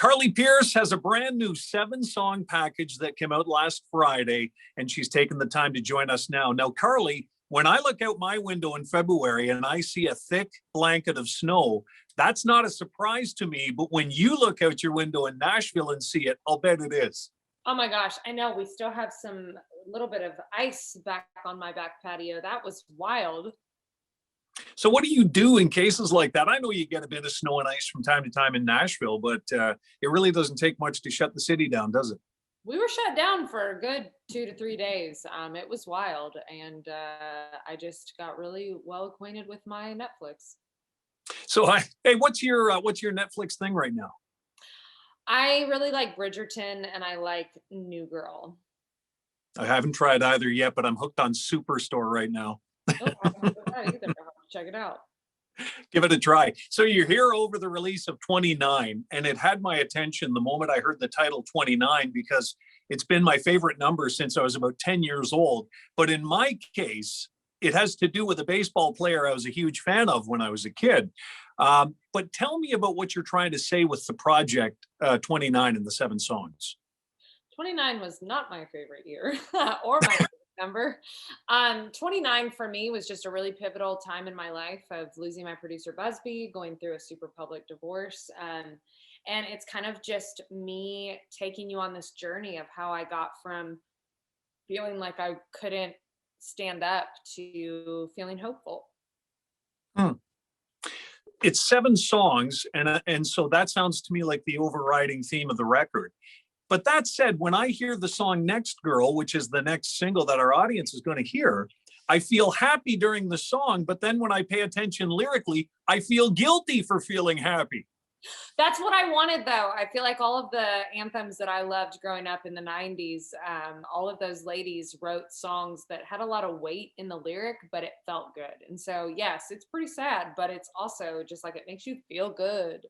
Carly Pearce has a brand new 7-song package that came out last Friday, and she's taken the time to join us now. Now, Carly, when I look out my window in February and I see a thick blanket of snow, that's not a surprise to me. But when you look out your window in Nashville and see it, I'll bet it is. Oh my gosh, I know. We still have some little bit of ice back on my back patio. That was wild. So what do you do in cases like that? I know you get a bit of snow and ice from time to time in Nashville, but it really doesn't take much to shut the city down, does it? We were shut down for a good 2 to 3 days. It was wild, and I just got really well acquainted with my Netflix. So, hey, what's your Netflix thing right now? I really like Bridgerton, and I like New Girl. I haven't tried either yet, but I'm hooked on Superstore right now. Oh, I haven't heard that either. I'll have to check it out. Give it a try. So you're here over the release of 29, and it had my attention the moment I heard the title 29 because it's been my favorite number since I was about 10 years old. But in my case, it has to do with a baseball player I was a huge fan of when I was a kid. But tell me about what you're trying to say with the project 29 and the 7 songs. 29 was not my favorite year or my favorite number. 29 for me was just a really pivotal time in my life of losing my producer Busby, going through a super public divorce. And it's kind of just me taking you on this journey of how I got from feeling like I couldn't stand up to feeling hopeful. It's 7 songs, and so that sounds to me like the overriding theme of the record. But that said, when I hear the song Next Girl, which is the next single that our audience is going to hear, I feel happy during the song. But then when I pay attention lyrically, I feel guilty for feeling happy. That's what I wanted, though. I feel like all of the anthems that I loved growing up in the 90s, all of those ladies wrote songs that had a lot of weight in the lyric, but it felt good. And so, yes, it's pretty sad, but it's also just like it makes you feel good.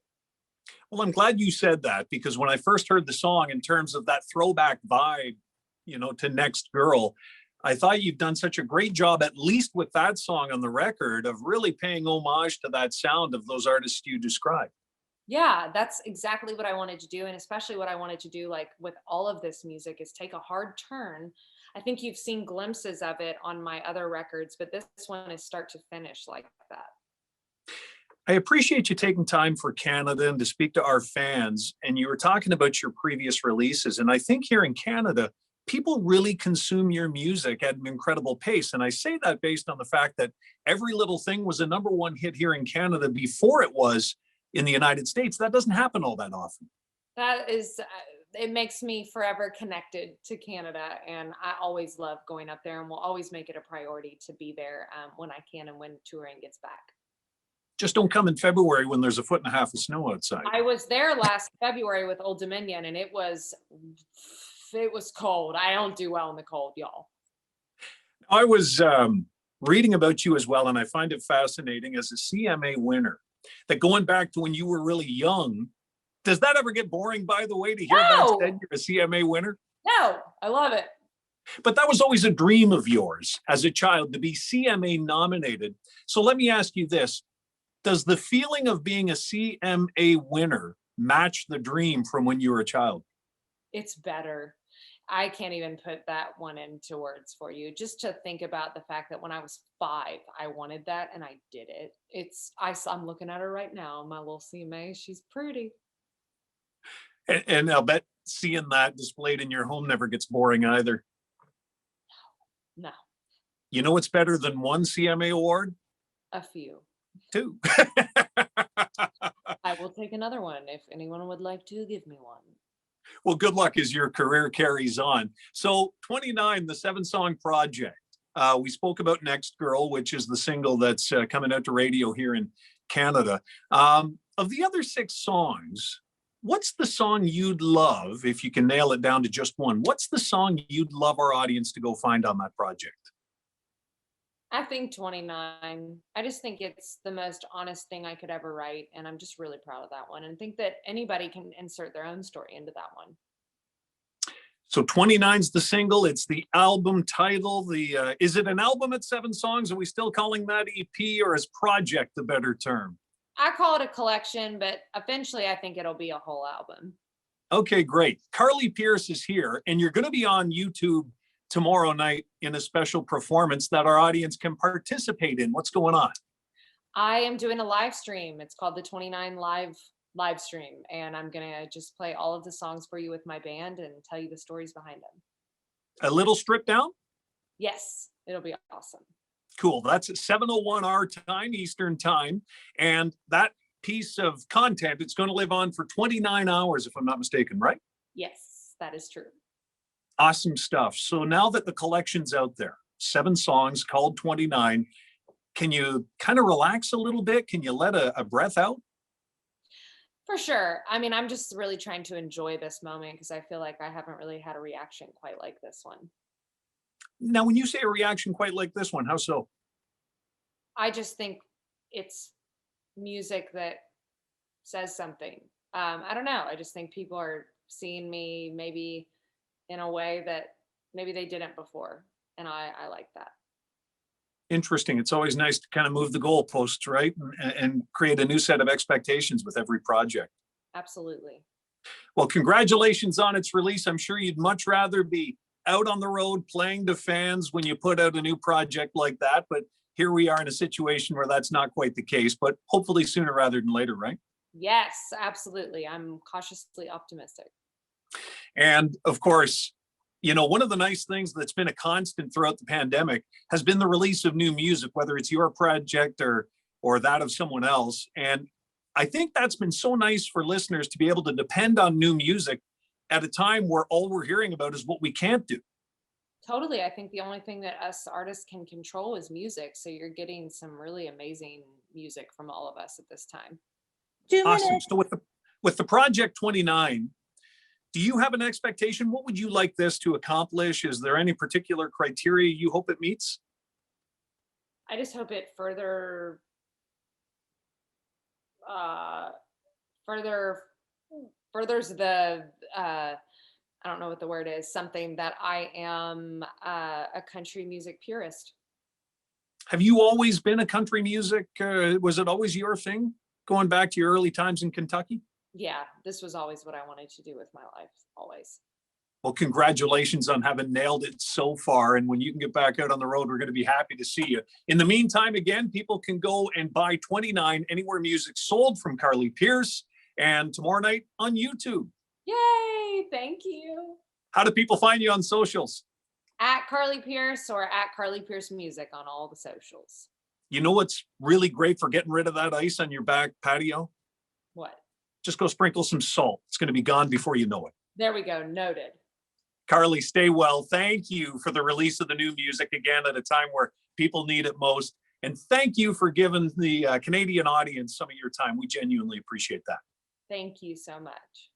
Well, I'm glad you said that because when I first heard the song in terms of that throwback vibe, to Next Girl, I thought you've done such a great job, at least with that song on the record, of really paying homage to that sound of those artists you described. Yeah, that's exactly what I wanted to do. And especially what I wanted to do, like with all of this music, is take a hard turn. I think you've seen glimpses of it on my other records, but this one is start to finish like that. I appreciate you taking time for Canada and to speak to our fans. And you were talking about your previous releases. And I think here in Canada, people really consume your music at an incredible pace. And I say that based on the fact that Every Little Thing was a #1 hit here in Canada before it was in the United States. That doesn't happen all that often. That is, it makes me forever connected to Canada. And I always love going up there and will always make it a priority to be there when I can and when touring gets back. Just don't come in February when there's 1.5 feet of snow outside. I was there last February with Old Dominion, and it was cold. I don't do well in the cold, y'all. I was reading about you as well, and I find it fascinating as a CMA winner, that going back to when you were really young, does that ever get boring, by the way, to hear that said you're a CMA winner? No, I love it. But that was always a dream of yours as a child, to be CMA nominated. So let me ask you this. Does the feeling of being a CMA winner match the dream from when you were a child? It's better. I can't even put that one into words for you. Just to think about the fact that when I was 5, I wanted that and I did it. I'm looking at her right now, my little CMA. She's pretty. And I'll bet seeing that displayed in your home never gets boring either. No. You know what's better than 1 CMA award? A few. 2. I will take another one if anyone would like to give me one. Well, good luck as your career carries on. So 29, the 7-song project. We spoke about Next Girl, which is the single that's coming out to radio here in Canada. Of the other 6 songs, what's the song you'd love, if you can nail it down to just one, what's the song you'd love our audience to go find on that project? I think 29. I just think it's the most honest thing I could ever write. And I'm just really proud of that one and think that anybody can insert their own story into that one. So 29's the single. It's the album title. Is it an album at 7 songs? Are we still calling that EP, or is project the better term? I call it a collection, but eventually I think it'll be a whole album. Okay, great. Carly Pearce is here, and you're going to be on YouTube tomorrow night in a special performance that our audience can participate in. What's going on? I am doing a live stream. It's called the 29 live stream, and I'm gonna just play all of the songs for you with my band and tell you the stories behind them. A little stripped down? Yes, it'll be awesome. Cool. That's at 7:01 our time, Eastern time. And that piece of content, it's going to live on for 29 hours, if I'm not mistaken, right? Yes, that is true. Awesome stuff. So now that the collection's out there, 7 songs called 29, can you kind of relax a little bit? Can you let a breath out? For sure. I mean, I'm just really trying to enjoy this moment because I feel like I haven't really had a reaction quite like this one. Now, when you say a reaction quite like this one, how so? I just think it's music that says something. I don't know. I just think people are seeing me maybe in a way that maybe they didn't before. And I like that. Interesting. It's always nice to kind of move the goalposts, right? And create a new set of expectations with every project. Absolutely. Well, congratulations on its release. I'm sure you'd much rather be out on the road playing to fans when you put out a new project like that. But here we are in a situation where that's not quite the case, but hopefully sooner rather than later, right? Yes, absolutely. I'm cautiously optimistic. And of course, you know, one of the nice things that's been a constant throughout the pandemic has been the release of new music, whether it's your project or that of someone else. And I think that's been so nice for listeners to be able to depend on new music at a time where all we're hearing about is what we can't do. Totally. I think the only thing that us artists can control is music. So you're getting some really amazing music from all of us at this time. Awesome. So with the project 29, do you have an expectation? What would you like this to accomplish? Is there any particular criteria you hope it meets? I just hope it uh, further furthers the I don't know what the word is, something that I am a country music purist. Have you always been a country music? Was it always your thing going back to your early times in Kentucky? Yeah, this was always what I wanted to do with my life, always. Well, congratulations on having nailed it so far. And when you can get back out on the road, we're going to be happy to see you. In the meantime, again, people can go and buy 29 Anywhere Music Sold from Carly Pearce, and tomorrow night on YouTube. Yay! Thank you. How do people find you on socials? At Carly Pearce or at Carly Pearce Music on all the socials. You know what's really great for getting rid of that ice on your back patio? What? Just go sprinkle some salt. It's going to be gone before you know it. There we go. Noted. Carly, stay well. Thank you for the release of the new music again at a time where people need it most. And thank you for giving the Canadian audience some of your time. We genuinely appreciate that. Thank you so much.